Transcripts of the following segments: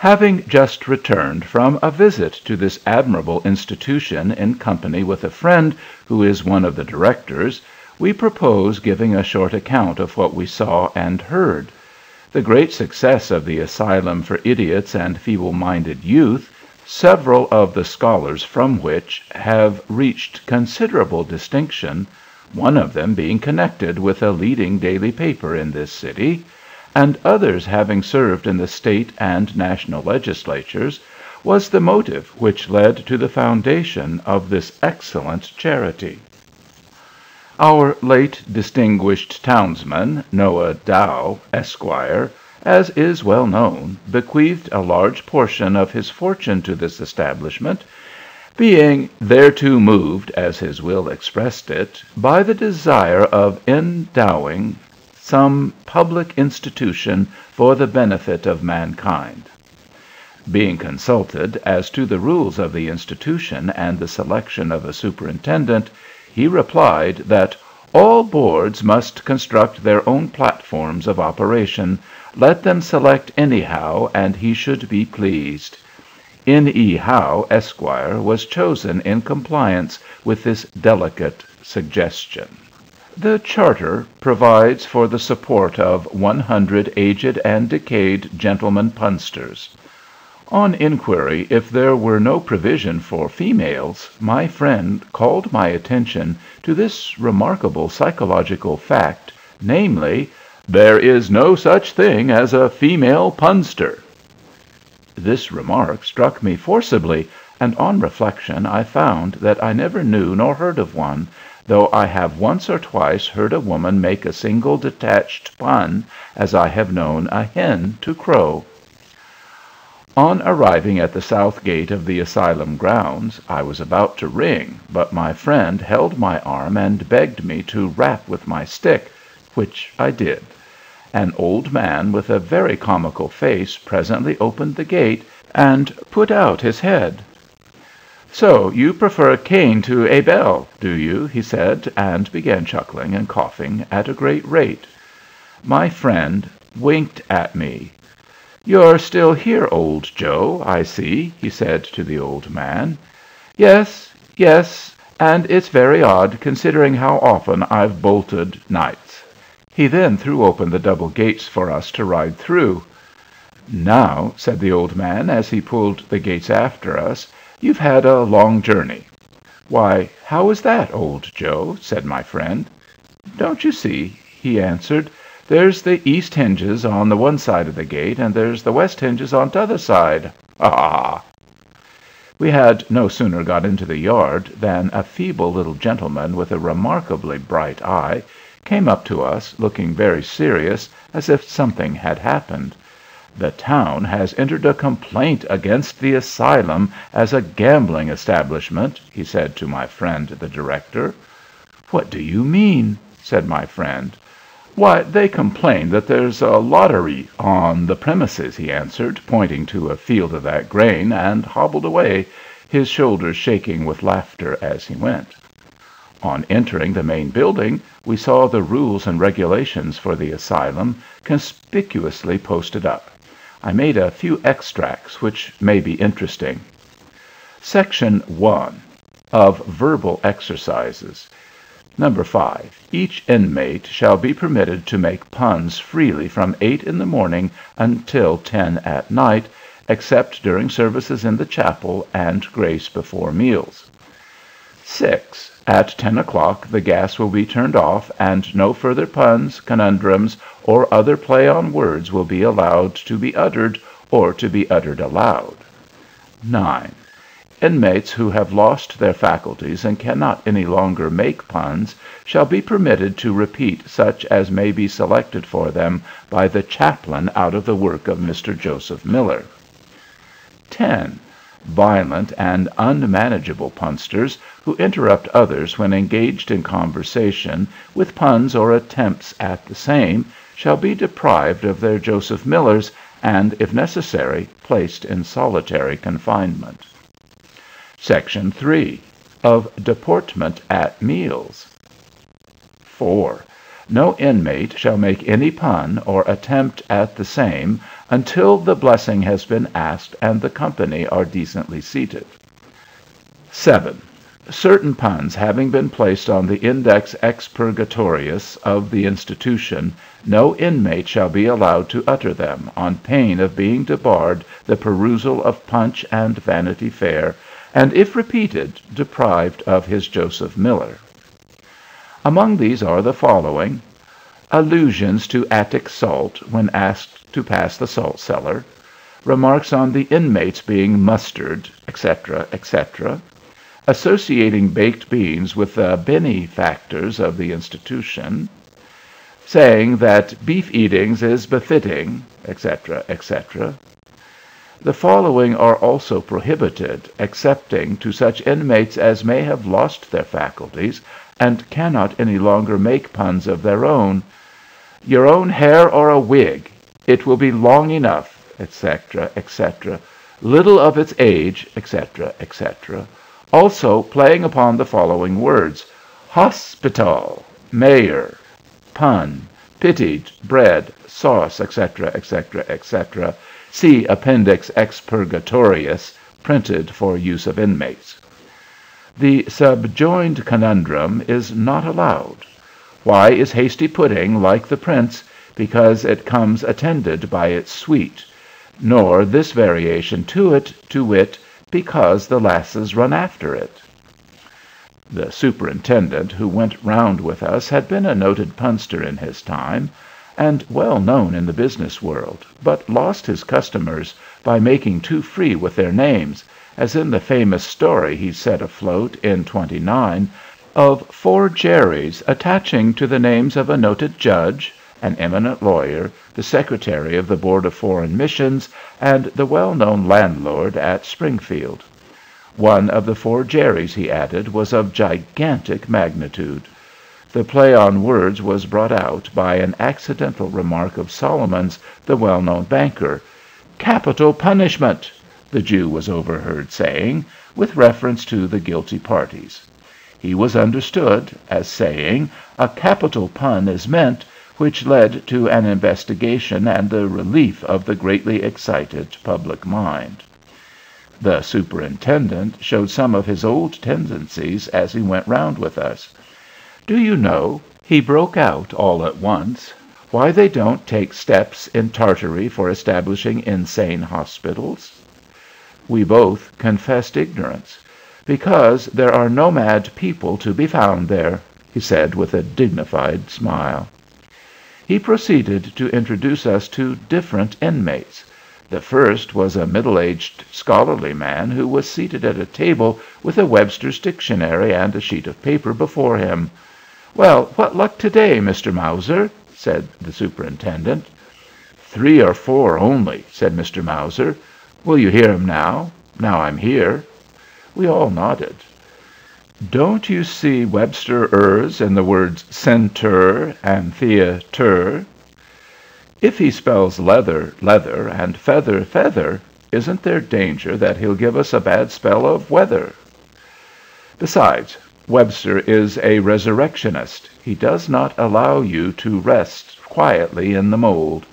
Having just returned from a visit to this admirable institution in company with a friend who is one of the directors, we propose giving a short account of what we saw and heard. The great success of the Asylum for Idiots and Feeble-Minded Youth, several of the scholars from which have reached considerable distinction, one of them being connected with a leading daily paper in this city, and others having served in the state and national legislatures, was the motive which led to the foundation of this excellent charity. Our late distinguished townsman, Noah Dow, Esquire, as is well known, bequeathed a large portion of his fortune to this establishment, being thereto moved, as his will expressed it, by the desire of endowing some public institution for the benefit of mankind. Being consulted as to the rules of the institution and the selection of a superintendent, he replied that all boards must construct their own platforms of operation, let them select anyhow, and he should be pleased. N.E. Howe, Esquire, was chosen in compliance with this delicate suggestion. The charter provides for the support of 100 aged and decayed gentlemen punsters. On inquiry if there were no provision for females, my friend called my attention to this remarkable psychological fact, namely, "There is no such thing as a female punster." This remark struck me forcibly, and on reflection I found that I never knew nor heard of one, though I have once or twice heard a woman make a single detached pun, as I have known a hen to crow. On arriving at the south gate of the asylum grounds, I was about to ring, but my friend held my arm and begged me to rap with my stick, which I did. An old man with a very comical face presently opened the gate and put out his head. "So you prefer Cain to Abel, do you?" he said, and began chuckling and coughing at a great rate. My friend winked at me. "You're still here, old Joe, I see," he said to the old man. Yes, and it's very odd, considering how often I've bolted nights." He then threw open the double gates for us to ride through. "Now," said the old man, as he pulled the gates after us, "you've had a long journey." "Why, how is that, old Joe?" said my friend. "Don't you see?" he answered. "There's the east hinges on the one side of the gate, and there's the west hinges on t'other side. Ha ha!" We had no sooner got into the yard than a feeble little gentleman with a remarkably bright eye came up to us, looking very serious, as if something had happened. "The town has entered a complaint against the asylum as a gambling establishment," he said to my friend the director. "What do you mean?" said my friend. "Why, they complain that there's a lottery on the premises," he answered, pointing to a field of that grain, and hobbled away, his shoulders shaking with laughter as he went. On entering the main building, we saw the rules and regulations for the asylum conspicuously posted up. I made a few extracts which may be interesting. Section 1. Of Verbal Exercises. Number 5. Each inmate shall be permitted to make puns freely from 8 in the morning until 10 at night, except during services in the chapel and grace before meals. 6. At 10 o'clock the gas will be turned off, and no further puns, conundrums, or other play on words will be allowed to be uttered or to be uttered aloud. 9. Inmates who have lost their faculties and cannot any longer make puns shall be permitted to repeat such as may be selected for them by the chaplain out of the work of Mr. Joseph Miller. 10. Violent and unmanageable punsters who interrupt others when engaged in conversation with puns or attempts at the same shall be deprived of their Joseph Millers and, if necessary, placed in solitary confinement. Section 3. Of Deportment at Meals. 4. No inmate shall make any pun or attempt at the same until the blessing has been asked and the company are decently seated. 7. Certain puns having been placed on the Index Expurgatorius of the institution, no inmate shall be allowed to utter them, on pain of being debarred the perusal of Punch and Vanity Fair, and, if repeated, deprived of his Joseph Miller. Among these are the following: allusions to Attic salt when asked to pass the salt cellar, remarks on the inmates being mustard, etc., etc., associating baked beans with the benefactors of the institution, saying that beef eatings is befitting, etc., etc. The following are also prohibited, excepting to such inmates as may have lost their faculties and cannot any longer make puns of their own. Your own hair or a wig, it will be long enough, etc., etc., little of its age, etc., etc., also playing upon the following words: hospital, mayor, pun, pitied, bread, sauce, etc., etc., etc. See Appendix Expurgatorius, printed for use of inmates. The subjoined conundrum is not allowed. Why is hasty pudding like the prince? Because it comes attended by its sweet. Nor this variation to it, to wit, because the lasses run after it. The superintendent who went round with us had been a noted punster in his time, and well known in the business world, but lost his customers by making too free with their names, as in the famous story he set afloat in '29 of 4 Jerrys attaching to the names of a noted judge, an eminent lawyer, the secretary of the Board of Foreign Missions, and the well-known landlord at Springfield. One of the 4 Jerrys, he added, was of gigantic magnitude. The play on words was brought out by an accidental remark of Solomon's, the well-known banker. "Capital punishment," the Jew was overheard saying, with reference to the guilty parties. He was understood as saying, "A capital pun is meant," which led to an investigation and the relief of the greatly excited public mind. The superintendent showed some of his old tendencies as he went round with us. "Do you know," he broke out all at once, "why they don't take steps in Tartary for establishing insane hospitals?" We both confessed ignorance. "Because there are no mad people to be found there," he said with a dignified smile. He proceeded to introduce us to different inmates. The first was a middle-aged, scholarly man who was seated at a table with a Webster's dictionary and a sheet of paper before him. "Well, what luck today, Mr. Mauser?" said the superintendent. "3 or 4 only," said Mr. Mauser. "Will you hear 'em now I'm here?" We all nodded. "Don't you see Webster-ers in the words center and theater? If he spells leather, leather, and feather, feather, isn't there danger that he'll give us a bad spell of weather? Besides, Webster is a resurrectionist. He does not allow you to rest quietly in the mold."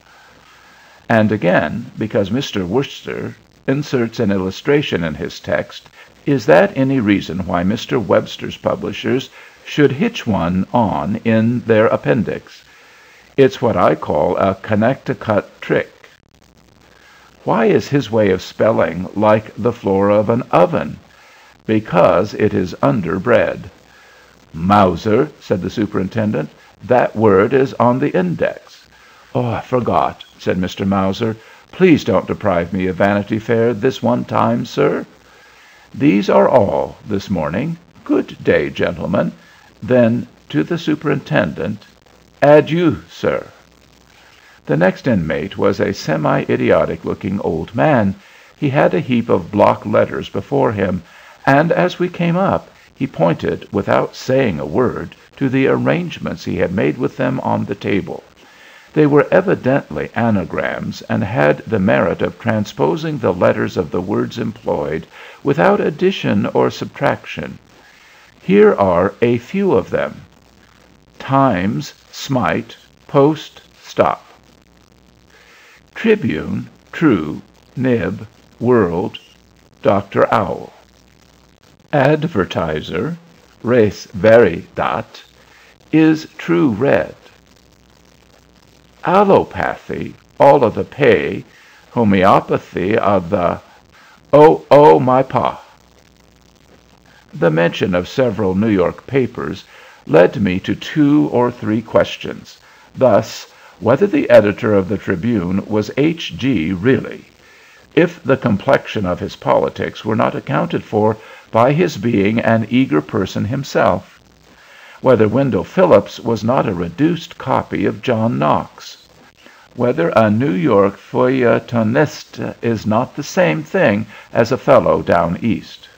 And again, because Mr. Worcester inserts an illustration in his text, is that any reason why Mr. Webster's publishers should hitch one on in their appendix? It's what I call a Connecticut trick. Why is his way of spelling like the floor of an oven? Because it is underbred. "Mauser," said the superintendent, "that word is on the index." "Oh, I forgot," said Mr. Mauser. "Please don't deprive me of Vanity Fair this one time, sir." "These are all this morning. Good day, gentlemen." Then to the superintendent, "Adieu, sir." The next inmate was a semi-idiotic looking old man. He had a heap of block letters before him, and as we came up, he pointed, without saying a word, to the arrangements he had made with them on the table. They were evidently anagrams, and had the merit of transposing the letters of the words employed without addition or subtraction. Here are a few of them: Times, Smite, post, stop. Tribune, true, nib, world, Dr. Owl. Advertiser, res veridat, is true red. Allopathy, all of the pay, homeopathy of the oh my pa. The mention of several New York papers led me to 2 or 3 questions, thus, whether the editor of the Tribune was H.G. really, if the complexion of his politics were not accounted for by his being an eager person himself, whether Wendell Phillips was not a reduced copy of John Knox, whether a New York feuilletonist is not the same thing as a fellow down East.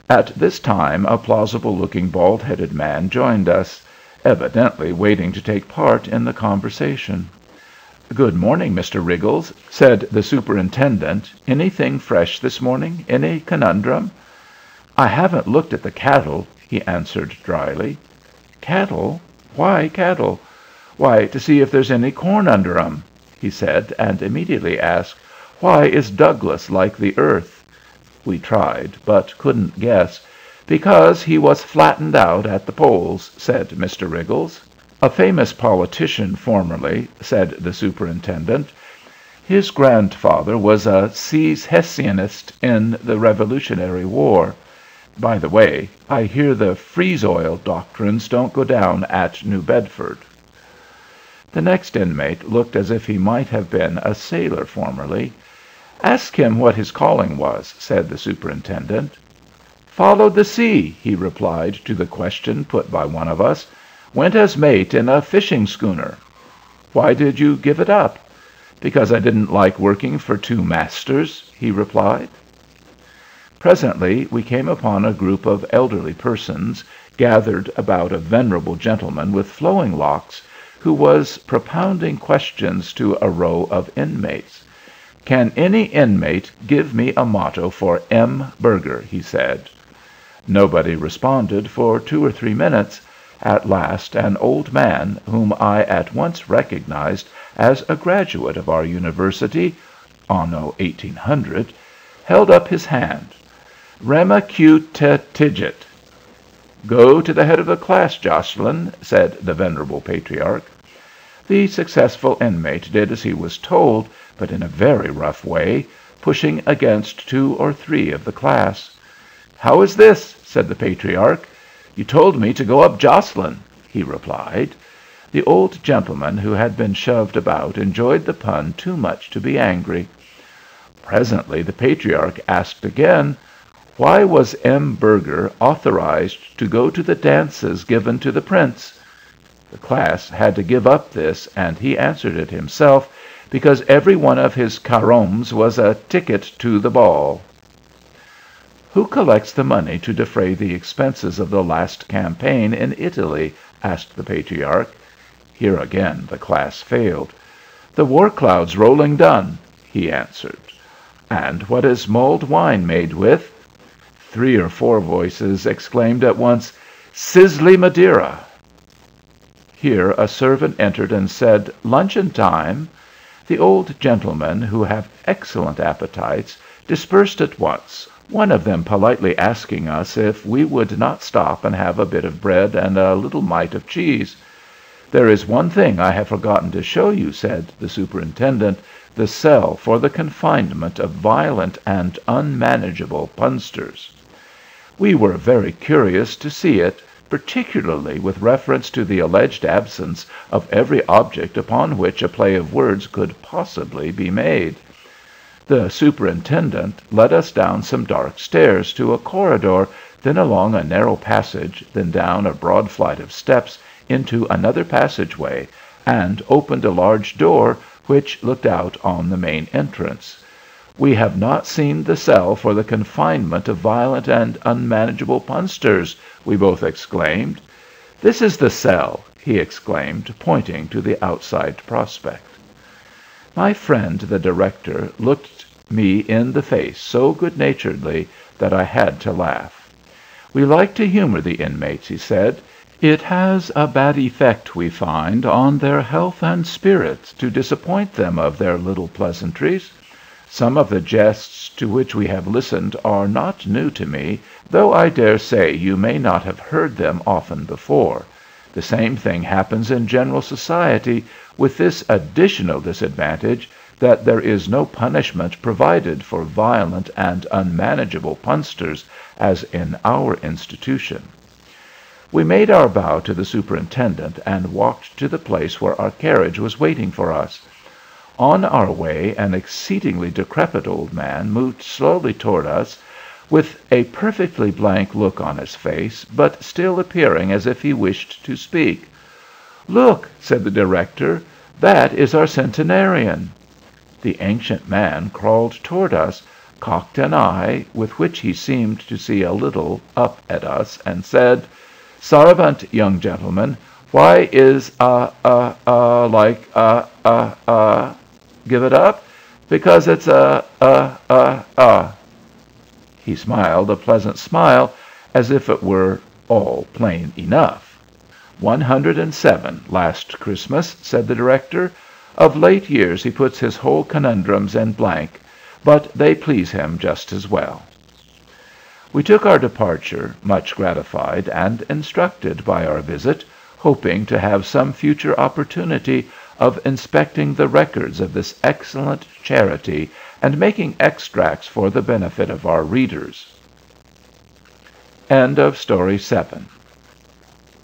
At this time a plausible-looking bald-headed man joined us, evidently waiting to take part in the conversation. "Good morning, Mr. Riggles," said the superintendent. "Anything fresh this morning? Any conundrum?" "I haven't looked at the cattle," he answered dryly. "Cattle? Why cattle?" "Why, to see if there's any corn under 'em," he said, and immediately asked, "Why is Douglas like the earth?" We tried, but couldn't guess. "Because he was flattened out at the polls," said Mr. Riggles. "A famous politician formerly," said the superintendent. "His grandfather was a secessionist in the Revolutionary War. By the way, I hear the freeze oil doctrines don't go down at New Bedford." The next inmate looked as if he might have been a sailor formerly. "Ask him what his calling was," said the superintendent. "Followed the sea," he replied to the question put by one of us. "Went as mate in a fishing schooner." "Why did you give it up?" "Because I didn't like working for 2 masters," he replied. Presently we came upon a group of elderly persons gathered about a venerable gentleman with flowing locks, who was propounding questions to a row of inmates. "Can any inmate give me a motto for M. Berger?" he said. Nobody responded for 2 or 3 minutes. At last an old man, whom I at once recognized as a graduate of our university, anno 1800, held up his hand. "Remacutetigit." "Go to the head of the class, Jocelyn," said the venerable patriarch. The successful inmate did as he was told, but in a very rough way, pushing against 2 or 3 of the class. "How is this?" said the patriarch. "You told me to go up Jocelyn," he replied. The old gentleman who had been shoved about enjoyed the pun too much to be angry. Presently the patriarch asked again, why was M. Berger authorized to go to the dances given to the prince? The class had to give up this, and he answered it himself, because every one of his caroms was a ticket to the ball. "Who collects the money to defray the expenses of the last campaign in Italy?" asked the patriarch. Here again the class failed. "The war clouds rolling done," he answered. "And what is mulled wine made with?" 3 or 4 voices exclaimed at once, "Sizzly Madeira." Here a servant entered and said, "Luncheon time." The old gentlemen, who have excellent appetites, dispersed at once, one of them politely asking us if we would not stop and have a bit of bread and a little mite of cheese. "There is one thing I have forgotten to show you," said the superintendent, "the cell for the confinement of violent and unmanageable punsters." We were very curious to see it, particularly with reference to the alleged absence of every object upon which a play of words could possibly be made. The superintendent led us down some dark stairs to a corridor, then along a narrow passage, then down a broad flight of steps into another passageway, and opened a large door which looked out on the main entrance. "We have not seen the cell for the confinement of violent and unmanageable punsters," we both exclaimed. "This is the cell," he exclaimed, pointing to the outside prospect. My friend the director looked me in the face so good-naturedly that I had to laugh. "We like to humor the inmates," he said. It has a bad effect, we find, on their health and spirits to disappoint them of their little pleasantries. Some of the jests to which we have listened are not new to me, though I dare say you may not have heard them often before. The same thing happens in general society, with this additional disadvantage, that there is no punishment provided for violent and unmanageable punsters, as in our institution. We made our bow to the superintendent and walked to the place where our carriage was waiting for us. On our way an exceedingly decrepit old man moved slowly toward us, with a perfectly blank look on his face, but still appearing as if he wished to speak. "Look," said the director, "that is our centenarian." The ancient man crawled toward us, cocked an eye, with which he seemed to see a little, up at us, and said, "Sarvant, young gentleman, why is like give it up? Because it's He smiled a pleasant smile, as if it were all plain enough. 107 last Christmas, said the director. Of late years he puts his whole conundrums in blank, but they please him just as well. We took our departure, much gratified and instructed by our visit, hoping to have some future opportunity of inspecting the records of this excellent charity and making extracts for the benefit of our readers. End of Story 7.